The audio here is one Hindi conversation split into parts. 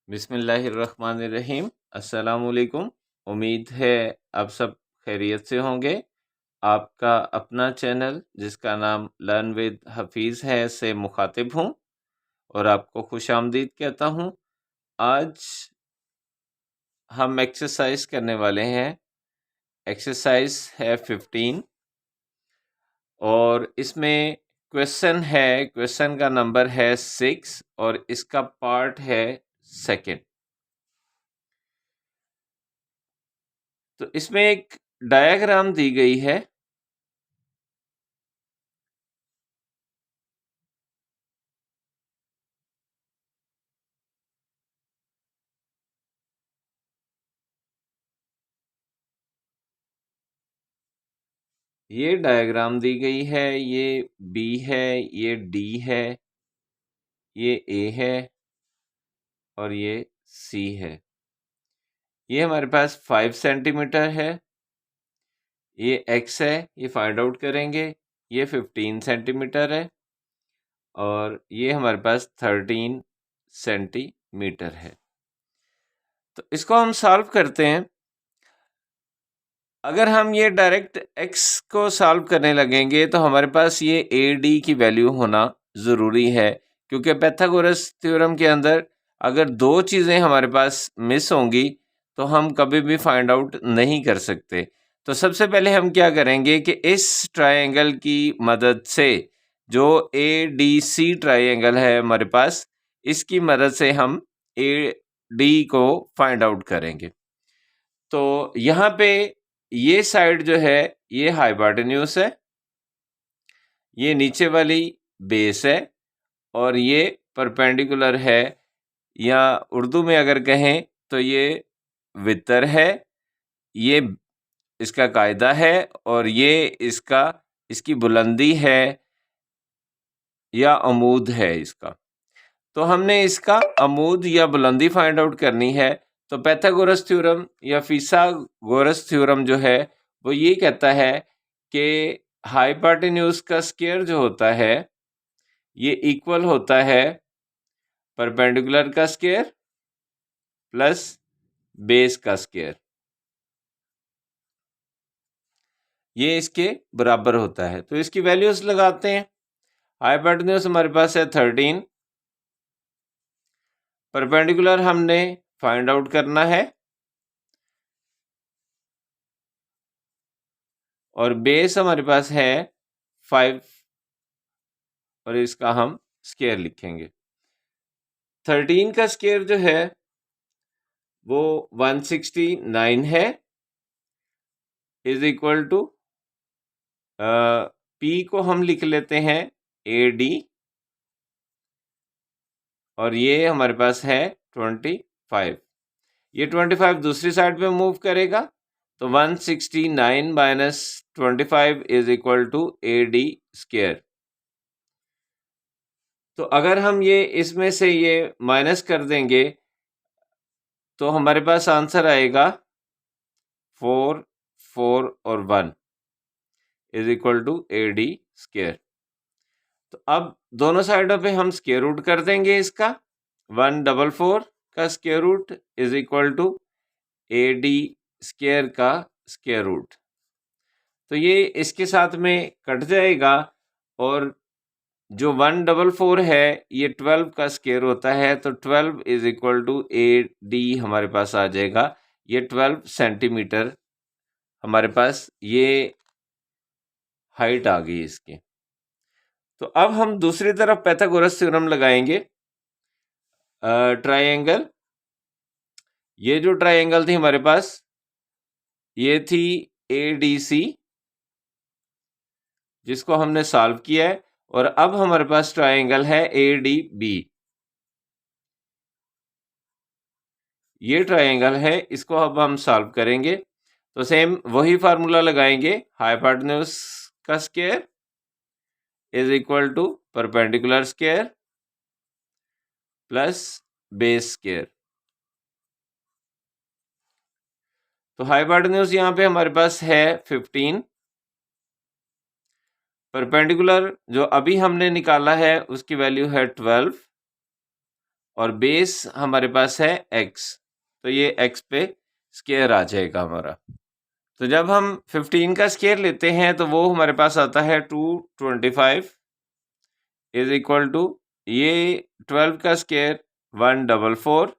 बिस्मिल्लाहिर्रहमानिर्रहीम। अस्सलामुअलैकुम। उम्मीद है आप सब खैरियत से होंगे। आपका अपना चैनल जिसका नाम लर्न विद हफीज़ है से मुखातिब हूँ और आपको खुशामदीद कहता हूँ। आज हम एक्सरसाइज करने वाले हैं। एक्सरसाइज है 15 और इसमें क्वेश्चन का नंबर है 6 और इसका पार्ट है सेकंड। तो इसमें एक डायग्राम दी गई है। ये डायग्राम दी गई है, ये बी है, ये डी है, ये ए है और ये सी है। ये हमारे पास 5 सेंटीमीटर है। ये एक्स है, ये फाइंड आउट करेंगे। ये 15 सेंटीमीटर है और ये हमारे पास 13 सेंटीमीटर है। तो इसको हम सॉल्व करते हैं। अगर हम ये डायरेक्ट x को सॉल्व करने लगेंगे तो हमारे पास ये ए डी की वैल्यू होना ज़रूरी है, क्योंकि पैथागोरस थ्योरम के अंदर अगर दो चीज़ें हमारे पास मिस होंगी तो हम कभी भी फाइंड आउट नहीं कर सकते। तो सबसे पहले हम क्या करेंगे कि इस ट्रायंगल की मदद से, जो ए डी सी ट्रायंगल है हमारे पास, इसकी मदद से हम ए डी को फाइंड आउट करेंगे। तो यहाँ पे ये साइड जो है ये हाइपोटेन्यूज है, ये नीचे वाली बेस है और ये परपेंडिकुलर है, या उर्दू में अगर कहें तो ये वितर है, ये इसका कायदा है और ये इसकी बुलंदी है या अमूद है इसका। तो हमने इसका अमूद या बुलंदी फाइंड आउट करनी है। तो पैथागोरस थ्योरम या फिसागोरस थ्योरम जो है वो ये कहता है कि हाइपोटेन्यूज का स्क्वायर जो होता है ये इक्वल होता है परपेंडिकुलर का स्क्वायर प्लस बेस का स्क्वायर। ये इसके बराबर होता है। तो इसकी वैल्यूज लगाते हैं। हाइपोटेन्यूज हमारे पास है 13, परपेंडिकुलर हमने फाइंड आउट करना है और बेस हमारे पास है 5 और इसका हम स्क्वायर लिखेंगे। 13 का स्क्वायर जो है वो 169 है, इज इक्वल टू पी को हम लिख लेते हैं ए डी और ये हमारे पास है 25। ये 25 दूसरी साइड पे मूव करेगा तो 169 minus 25 is equal to A D square. तो अगर हम ये इसमें से ये माइनस कर देंगे तो हमारे पास आंसर आएगा 4, 4 और 1 is equal to A D square. तो अब दोनों साइडों पे हम स्क्वायर रूट कर देंगे इसका। 144 का square root is equal to A D square का स्क्वायर रूट। तो ये इसके साथ में कट जाएगा और जो 144 है ये 12 का स्क्वायर होता है, तो 12 is equal to A D हमारे पास आ जाएगा। ये 12 सेंटीमीटर हमारे पास ये हाइट आ गई इसकी। तो अब हम दूसरी तरफ पैथागोरस थ्योरम लगाएंगे। ट्रायंगल, ये जो ट्रायंगल थी हमारे पास ये थी ए डी सी, जिसको हमने सॉल्व किया है, और अब हमारे पास ट्रायंगल है ए डी बी। ये ट्रायंगल है, इसको अब हम सॉल्व करेंगे। तो सेम वही फार्मूला लगाएंगे, हाइपोटेन्यूज का square is equal to perpendicular square plus base square. तो हाइपोटेन्यूज यहाँ पे हमारे पास है 15, परपेंडिकुलर जो अभी हमने निकाला है उसकी वैल्यू है 12 और बेस हमारे पास है x, तो ये x पे स्क्वायर आ जाएगा हमारा। तो जब हम 15 का स्क्वायर लेते हैं तो वो हमारे पास आता है 225 इज इक्वल टू ये 12 का स्क्वायर 144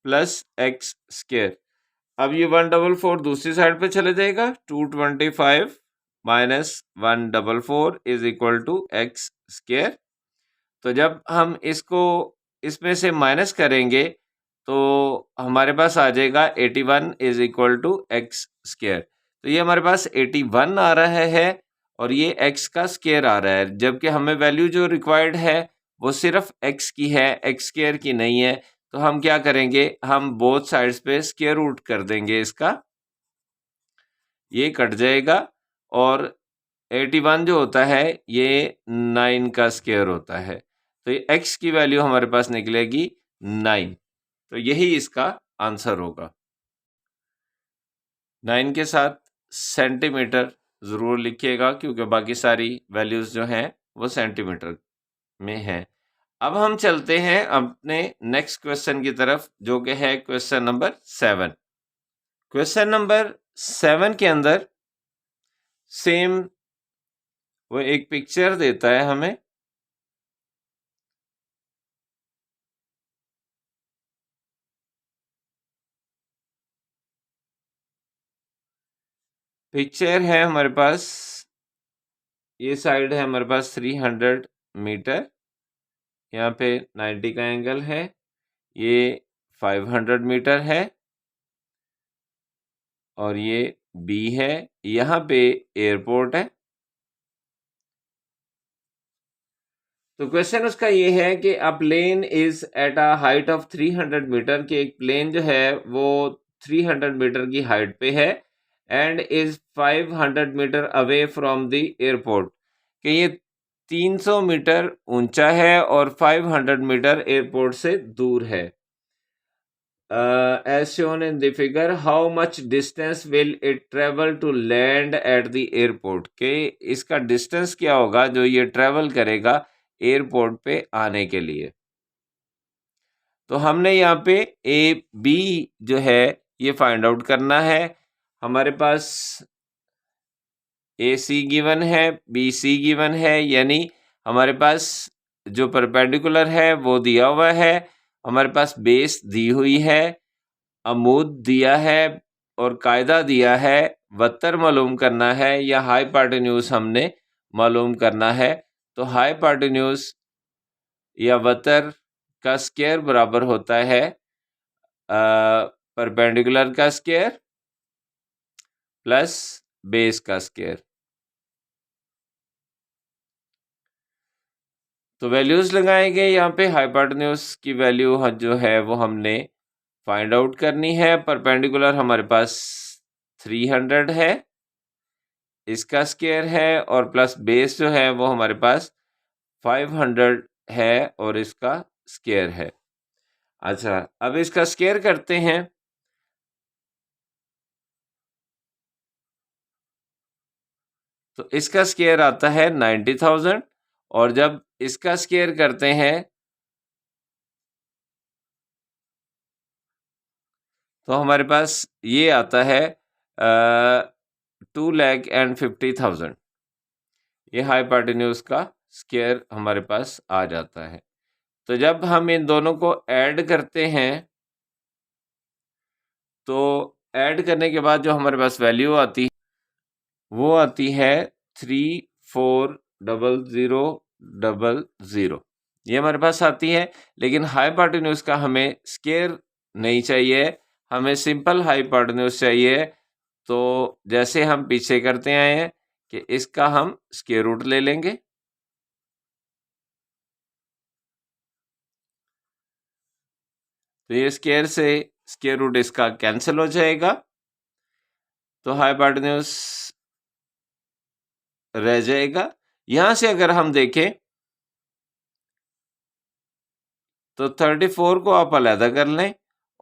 प्लस x स्क्वायर। अब ये 144 दूसरी साइड पे चले जाएगा, 225 minus 144 is equal to x square. तो जब हम इसको इसमें से माइनस करेंगे तो हमारे पास आ जाएगा 81 is equal to x square. तो ये हमारे पास 81 आ रहा है और ये x का स्क्वायर आ रहा है, जबकि हमें वैल्यू जो रिक्वायर्ड है वो सिर्फ x की है, x स्क्वायर की नहीं है। तो हम क्या करेंगे, हम बोथ साइड्स पे स्क्वायर रूट कर देंगे इसका, ये कट जाएगा और 81 जो होता है ये 9 का स्क्वायर होता है। तो ये x की वैल्यू हमारे पास निकलेगी 9। तो यही इसका आंसर होगा। 9 के साथ सेंटीमीटर ज़रूर लिखिएगा क्योंकि बाकी सारी वैल्यूज़ जो हैं वो सेंटीमीटर में हैं। अब हम चलते हैं अपने नेक्स्ट क्वेश्चन की तरफ, जो कि है क्वेश्चन नंबर 7। क्वेश्चन नंबर 7 के अंदर सेम वो एक पिक्चर देता है हमें, पिक्चर है हमारे पास, ये साइड है हमारे पास 300 मीटर, यहाँ पे 90 का एंगल है, ये 500 मीटर है और ये बी है, यहाँ पे एयरपोर्ट है। तो क्वेश्चन उसका ये है कि a plane is at a height of 300 metre, कि एक प्लेन जो है वो 300 मीटर की हाइट पे है and is 500 metre away from the airport, कि ये 300 मीटर ऊंचा है और 500 मीटर एयरपोर्ट से दूर है। as shown in the figure, how much distance will it travel to land at the airport, के इसका डिस्टेंस क्या होगा जो ये ट्रेवल करेगा एयरपोर्ट पे आने के लिए। तो हमने यहाँ पे ए बी जो है ये फाइंड आउट करना है। हमारे पास ए सी गिवन है, बी सी गिवन है, यानी हमारे पास जो परपेंडिकुलर है वो दिया हुआ है, हमारे पास बेस दी हुई है, अमूद दिया है और कायदा दिया है, वत्तर मालूम करना है या हाइपोटेन्यूज हमने मालूम करना है। तो हाइपोटेन्यूज या वत्तर का स्क्वायर बराबर होता है परपेंडिकुलर का स्क्वायर प्लस बेस का स्क्वायर। तो वैल्यूज लगाएंगे यहाँ पे, हाइपोटेन्यूज की वैल्यू जो है वो हमने फाइंड आउट करनी है। परपेंडिकुलर हमारे पास 300 है, इसका स्क्वायर है, और प्लस बेस जो है वो हमारे पास 500 है और इसका स्क्वायर है। अच्छा, अब इसका स्क्वायर करते हैं। तो इसका स्क्वायर आता है 90,000 और जब इसका स्क्वायर करते हैं तो हमारे पास ये आता है 2,50,000। ये हाइपोटेन्यूज का स्क्वायर हमारे पास आ जाता है। तो जब हम इन दोनों को ऐड करते हैं तो ऐड करने के बाद जो हमारे पास वैल्यू आती है वो आती है 340000। ये हमारे पास आती है, लेकिन हाइपोटेन्यूज का हमें स्क्वायर नहीं चाहिए, हमें सिंपल हाइपोटेन्यूज चाहिए। तो जैसे हम पीछे करते आए हैं कि इसका हम स्क्वायर रूट ले लेंगे। तो ये स्क्वायर से स्क्वायर रूट इसका कैंसिल हो जाएगा, तो हाइपोटेन्यूज रह जाएगा। यहां से अगर हम देखें तो 34 को आप अलहदा कर लें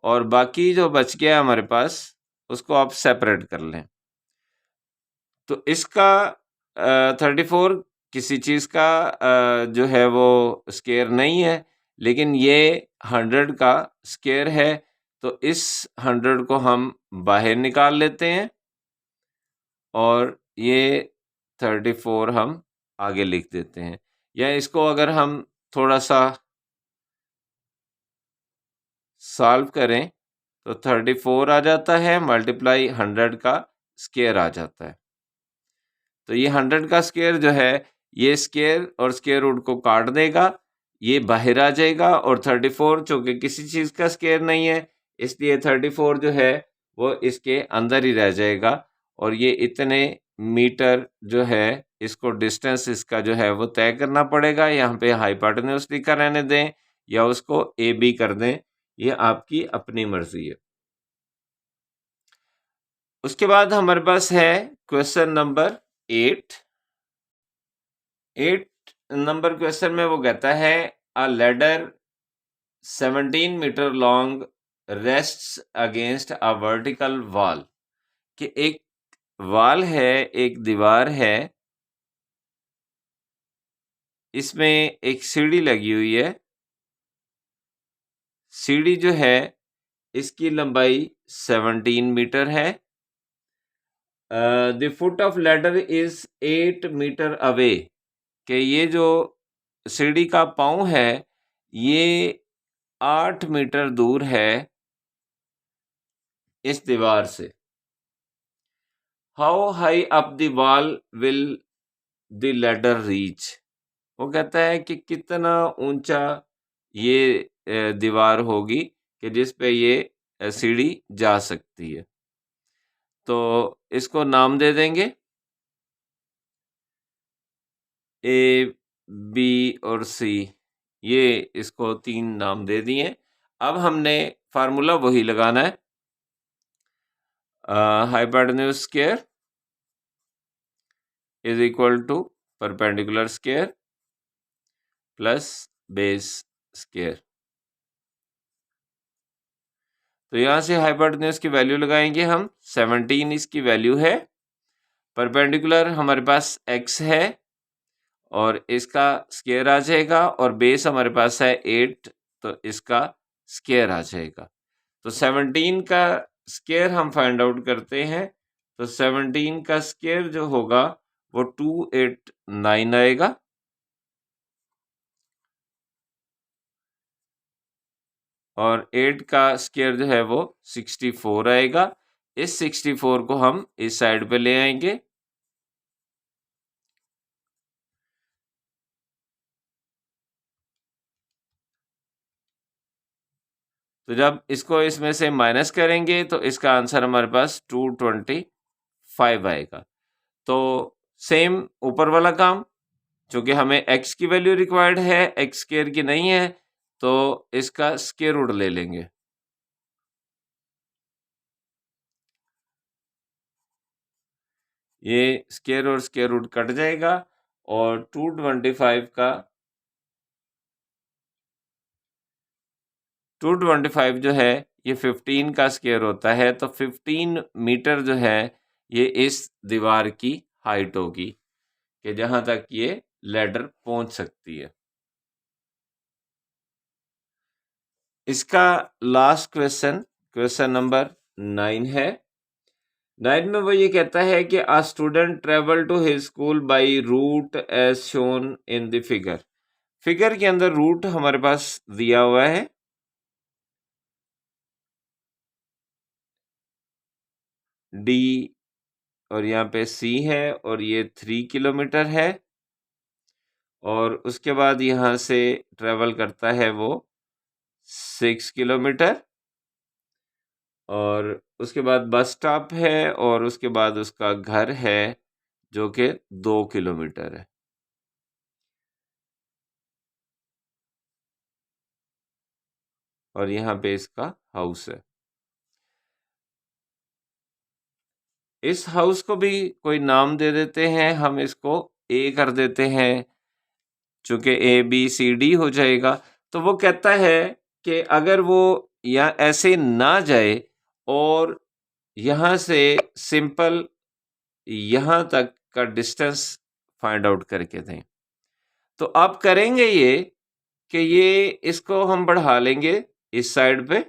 और बाकी जो बच गया हमारे पास उसको आप सेपरेट कर लें। तो इसका 34 किसी चीज़ का जो है वो स्क्वायर नहीं है, लेकिन ये 100 का स्क्वायर है, तो इस 100 को हम बाहर निकाल लेते हैं और ये 34 हम आगे लिख देते हैं। या इसको अगर हम थोड़ा सा सॉल्व करें तो 34 आ जाता है, मल्टीप्लाई 100 का स्क्वायर आ जाता है। तो ये 100 का स्क्वायर जो है, ये स्क्वायर और स्क्वायर रूट को काट देगा, ये बाहर आ जाएगा, और 34 चूंकि किसी चीज़ का स्क्वायर नहीं है, इसलिए 34 जो है वो इसके अंदर ही रह जाएगा। और ये इतने मीटर जो है, इसको डिस्टेंस इसका जो है वो तय करना पड़ेगा। यहाँ पे हाइपोटेन्यूज लिखा रहने दें या उसको ए बी कर दें, ये आपकी अपनी मर्जी है। उसके बाद हमारे पास है क्वेश्चन नंबर 8 नंबर क्वेश्चन में वो कहता है a ladder 17 metre long rests against a vertical wall, कि एक वॉल है, एक दीवार है, इसमें एक सीढ़ी लगी हुई है। सीढ़ी जो है इसकी लंबाई 17 मीटर है। The foot of ladder is 8 metre away, कि ये जो सीढ़ी का पांव है ये 8 मीटर दूर है इस दीवार से। How high up the wall will the ladder reach, वो कहता है कि कितना ऊंचा ये दीवार होगी कि जिस पे ये सीढ़ी जा सकती है। तो इसको नाम दे देंगे, ए बी और सी, ये इसको 3 नाम दे दिए। अब हमने फार्मूला वही लगाना है, hypotenuse square is equal to perpendicular square plus base square. तो यहाँ से हाइपोटेन्यूज की वैल्यू लगाएंगे हम, 17 इसकी वैल्यू है, परपेंडिकुलर हमारे पास x है और इसका स्क्वायर आ जाएगा, और बेस हमारे पास है 8, तो इसका स्क्वायर आ जाएगा। तो 17 का स्क्वायर हम फाइंड आउट करते हैं, तो 17 का स्क्वायर जो होगा वो 289 आएगा, और 8 का स्क्वायर जो है वो 64 आएगा। इस 64 को हम इस साइड पे ले आएंगे, तो जब इसको इसमें से माइनस करेंगे तो इसका आंसर हमारे पास 225 आएगा। तो सेम ऊपर वाला काम, चूंकि हमें x की वैल्यू रिक्वायर्ड है, x स्क्वायर की नहीं है, तो इसका स्क्वायर रूट ले लेंगे। ये स्क्वायर और स्क्वायर रूट कट जाएगा, और 225 जो है ये 15 का स्क्वायर होता है, तो 15 मीटर जो है ये इस दीवार की हाइट होगी कि जहां तक ये लैडर पहुंच सकती है। इसका लास्ट क्वेश्चन, क्वेश्चन नंबर 9 है। 9 में वो ये कहता है कि a student travel to his school by route as shown in the figure. Figure के अंदर रूट हमारे पास दिया हुआ है, डी और यहाँ पे सी है, और ये 3 किलोमीटर है, और उसके बाद यहाँ से ट्रेवल करता है वो 6 किलोमीटर, और उसके बाद बस स्टॉप है, और उसके बाद उसका घर है जो कि 2 किलोमीटर है। और यहाँ पे इसका हाउस है। इस हाउस को भी कोई नाम दे देते हैं, हम इसको ए कर देते हैं, चूंकि ए बी सी डी हो जाएगा। तो वो कहता है कि अगर वो या ऐसे ना जाए और यहाँ से सिंपल यहाँ तक का डिस्टेंस फाइंड आउट करके दें, तो आप करेंगे ये कि ये इसको हम बढ़ा लेंगे इस साइड पे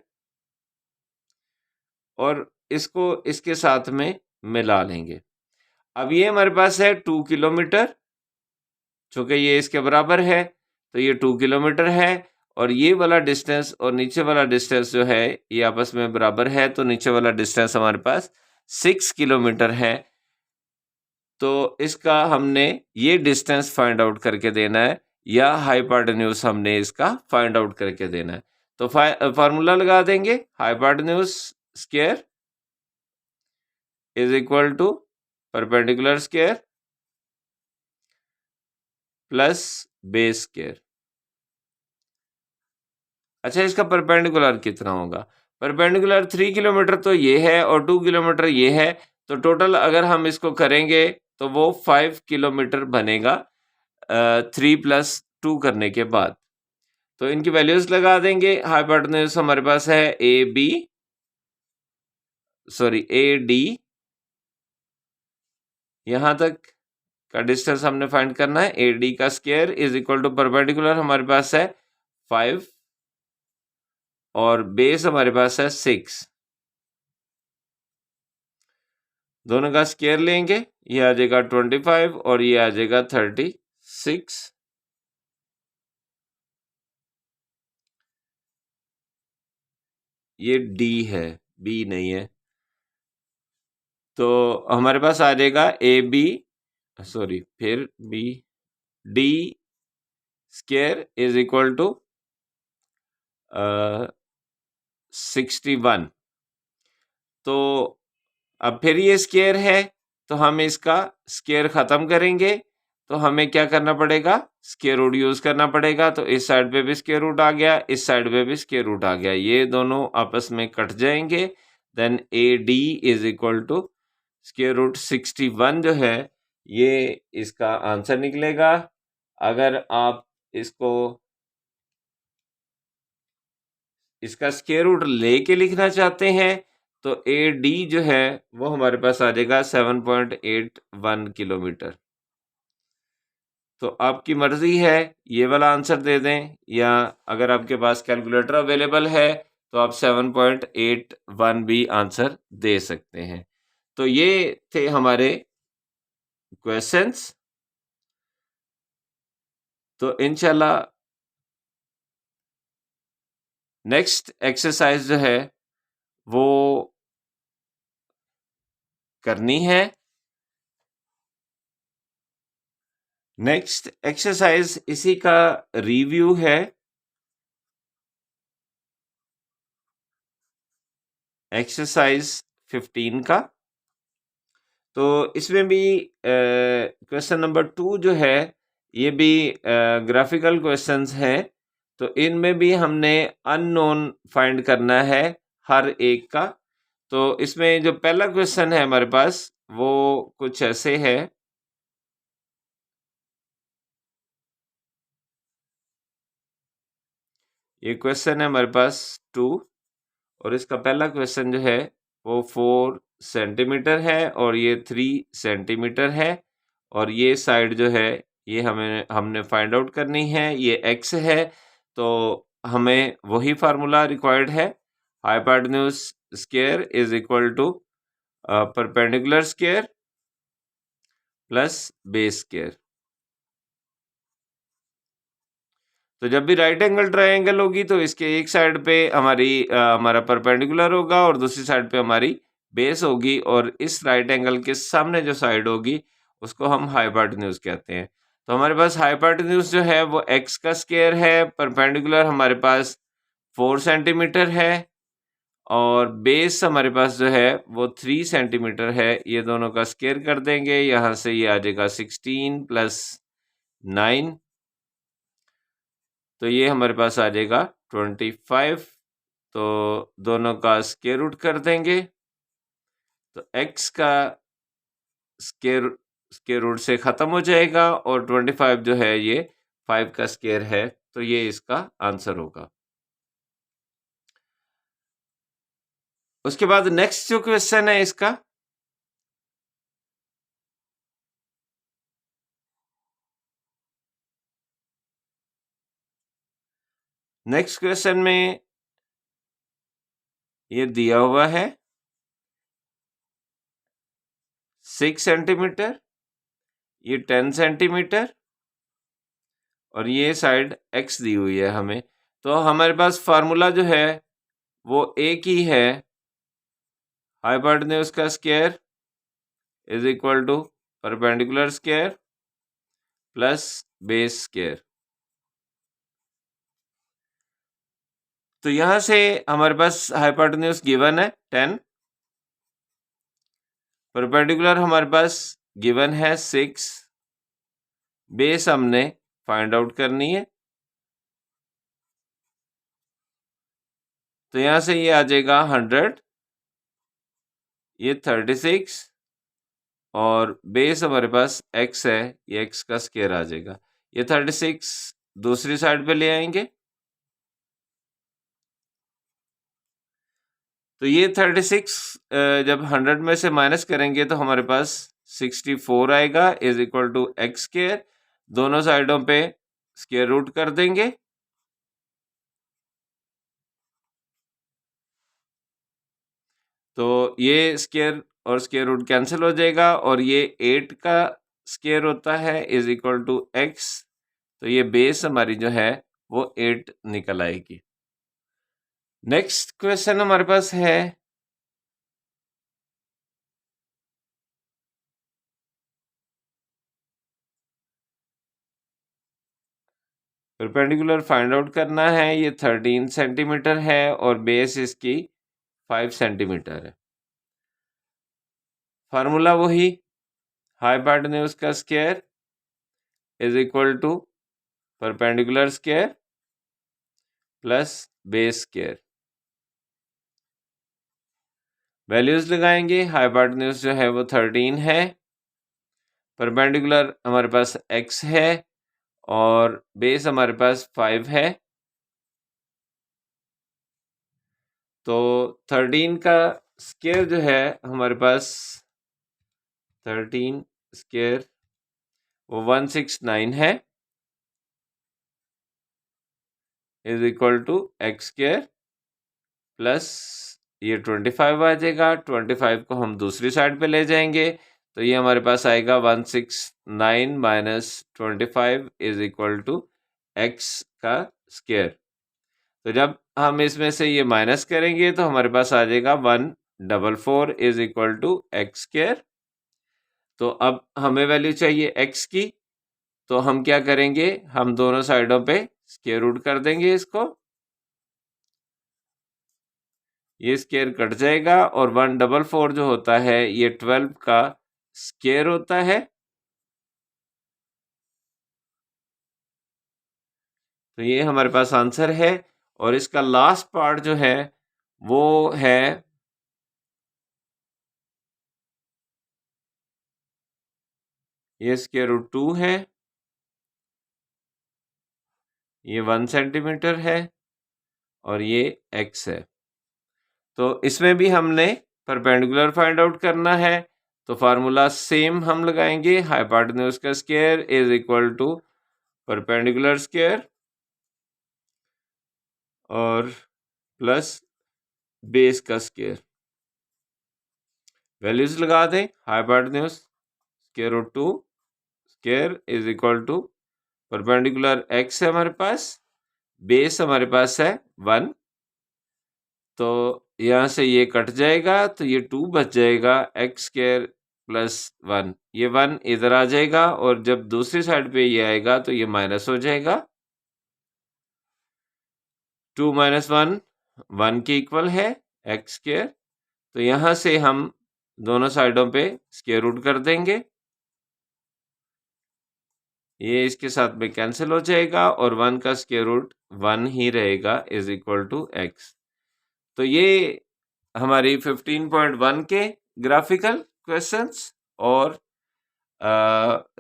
और इसको इसके साथ में मिला लेंगे। अब ये हमारे पास है 2 किलोमीटर, चूंकि ये इसके बराबर है तो ये 2 किलोमीटर है, और ये वाला डिस्टेंस और नीचे वाला डिस्टेंस जो है ये आपस में बराबर है, तो नीचे वाला डिस्टेंस हमारे पास 6 किलोमीटर है। तो इसका हमने ये डिस्टेंस फाइंड आउट करके देना है, या हाइपोटेन्यूज हमने इसका फाइंड आउट करके देना है। तो फार्मूला लगा देंगे, hypotenuse square is equal to perpendicular square plus base square. अच्छा, इसका परपेंडिकुलर कितना होगा? परपेंडिकुलर 3 किलोमीटर तो ये है और 2 किलोमीटर ये है, तो टोटल अगर हम इसको करेंगे तो वो 5 किलोमीटर बनेगा 3 प्लस 2 करने के बाद। तो इनकी वैल्यूज लगा देंगे। हाइपोटेन्यूज हमारे पास है ए डी, यहां तक का डिस्टेंस हमने फाइंड करना है। ए डी का square is equal to perpendicular हमारे पास है 5 और बेस हमारे पास है 6, दोनों का स्क्वायर लेंगे, ये आ जाएगा 25 और ये आ जाएगा 36। ये डी है, बी नहीं है, तो हमारे पास आ जाएगा ए बी, सॉरी फिर B, D square is equal to 61। तो अब फिर ये स्क्वायर है तो हम इसका स्क्वायर खत्म करेंगे, तो हमें क्या करना पड़ेगा? स्क्वायर रूट यूज करना पड़ेगा। तो इस साइड पे भी स्क्वायर रूट आ गया, इस साइड पे भी स्क्वायर रूट आ गया, ये दोनों आपस में कट जाएंगे। Then A D is equal to square root 61 जो है ये इसका आंसर निकलेगा। अगर आप इसको इसका स्क्वायर रूट लेके लिखना चाहते हैं तो ए डी जो है वो हमारे पास आ जाएगा 7.81 किलोमीटर। तो आपकी मर्जी है ये वाला आंसर दे दें, या अगर आपके पास कैलकुलेटर अवेलेबल है तो आप 7.81 भी आंसर दे सकते हैं। तो ये थे हमारे क्वेश्चंस। तो इंशाल्लाह नेक्स्ट एक्सरसाइज जो है वो करनी है। नेक्स्ट एक्सरसाइज इसी का रिव्यू है, एक्सरसाइज 15 का। तो इसमें भी क्वेश्चन नंबर 2 जो है ये भी ग्राफिकल क्वेश्चंस हैं। तो इनमें भी हमने अननोन फाइंड करना है हर एक का। तो इसमें जो पहला क्वेश्चन है हमारे पास वो कुछ ऐसे है। ये क्वेश्चन है हमारे पास 2, और इसका पहला क्वेश्चन जो है वो 4 सेंटीमीटर है और ये 3 सेंटीमीटर है, और ये साइड जो है ये हमने फाइंड आउट करनी है, ये x है। तो हमें वही फार्मूला रिक्वायर्ड है, hypotenuse square is equal to perpendicular square plus base square. तो जब भी राइट एंगल ट्रायंगल होगी तो इसके एक साइड पे हमारा परपेंडिकुलर होगा और दूसरी साइड पे हमारी बेस होगी, और इस राइट एंगल के सामने जो साइड होगी उसको हम हाइपोटेन्यूज कहते हैं। तो हमारे पास हाइपोटेन्यूज जो है वो x का स्क्वायर है, परपेंडिकुलर हमारे पास 4 सेंटीमीटर है, और बेस हमारे पास जो है वो 3 सेंटीमीटर है। ये दोनों का स्क्वायर कर देंगे, यहाँ से ये आ जाएगा 16 प्लस 9, तो ये हमारे पास आ जाएगा 25। तो दोनों का स्क्वायर रूट कर देंगे, तो x का स्क्वायर स्क्वायर रूट से ख़त्म हो जाएगा, और 25 जो है ये 5 का स्क्वायर है, तो ये इसका आंसर होगा। उसके बाद नेक्स्ट जो क्वेश्चन है इसका, नेक्स्ट क्वेश्चन में ये दिया हुआ है 6 सेंटीमीटर, ये 10 सेंटीमीटर और ये साइड x दी हुई है हमें। तो हमारे पास फार्मूला जो है वो एक ही है, हाइपोटेन्यूज का square is equal to perpendicular square plus base square. तो यहां से हमारे पास हाइपोटेन्यूज गिवन है 10, परपेंडिकुलर हमारे पास गिवन है 6, बेस हमने फाइंड आउट करनी है। तो यहां से ये आ जाएगा 100, ये 36 और बेस हमारे पास x है, ये x का स्क्वायर आ जाएगा। ये 36 दूसरी साइड पे ले आएंगे, तो ये 36 जब 100 में से माइनस करेंगे तो हमारे पास 64 आएगा is equal to x square. दोनों साइडों पे स्क्वायर रूट कर देंगे, तो ये स्क्वायर और स्क्वायर रूट कैंसिल हो जाएगा और ये 8 का स्क्वायर होता है इज इक्वल टू एक्स। तो ये बेस हमारी जो है वो 8 निकल आएगी। नेक्स्ट क्वेश्चन हमारे पास है परपेंडिकुलर फाइंड आउट करना है। ये 13 सेंटीमीटर है और बेस इसकी 5 सेंटीमीटर है। फार्मूला वही, हाइपोटेन्यूज का square is equal to perpendicular square plus base square. Values लगाएंगे, हाइपोटेन्यूज जो है वो 13 है, परपेंडिकुलर हमारे पास x है और बेस हमारे पास 5 है। तो 13 का स्क्वायर जो है हमारे पास 13 स्क्वायर वो 169 है is equal to x square plus ये 25 आ जाएगा। 25 को हम दूसरी साइड पे ले जाएंगे तो ये हमारे पास आएगा 169 minus 25 is equal to x का स्क्वायर। तो जब हम इसमें से ये माइनस करेंगे तो हमारे पास आ जाएगा 144 is equal to x square. तो अब हमें वैल्यू चाहिए x की, तो हम क्या करेंगे, हम दोनों साइडों पे स्क्वायर रूट कर देंगे इसको, ये स्क्वायर कट जाएगा और 144 जो होता है ये 12 का स्क्वायर होता है। तो ये हमारे पास आंसर है और इसका लास्ट पार्ट जो है वो है ये स्क्वायर रूट 2 है, ये 1 सेंटीमीटर है और ये x है। तो इसमें भी हमने परपेंडिकुलर फाइंड आउट करना है, तो फार्मूला सेम हम लगाएंगे, हाइपोटेन्यूज का square is equal to perpendicular square और प्लस बेस का स्क्वायर। वैल्यूज लगा दें, hypotenuse square root 2 square is equal to perpendicular x है हमारे पास, बेस हमारे पास है 1, तो यहाँ से ये कट जाएगा तो ये 2 बच जाएगा, एक्स स्क्वायर प्लस 1, ये 1 इधर आ जाएगा और जब दूसरी साइड पे ये आएगा तो ये माइनस हो जाएगा। 2 माइनस 1 1 के इक्वल है एक्स स्क्वायर। तो यहाँ से हम दोनों साइडों पे स्क्वायर रूट कर देंगे, ये इसके साथ में कैंसिल हो जाएगा और 1 का स्क्वायर रूट 1 ही रहेगा इज इक्वल टू एक्स। तो ये हमारी 15.1 के ग्राफिकल क्वेश्चंस और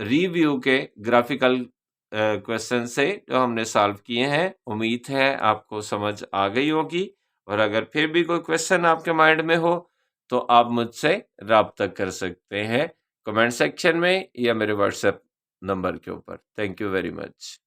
रिव्यू के ग्राफिकल क्वेश्चन से जो हमने सॉल्व किए हैं। उम्मीद है आपको समझ आ गई होगी और अगर फिर भी कोई क्वेश्चन आपके माइंड में हो तो आप मुझसे राब्ता कर सकते हैं कमेंट सेक्शन में या मेरे व्हाट्सएप नंबर के ऊपर। Thank you very much.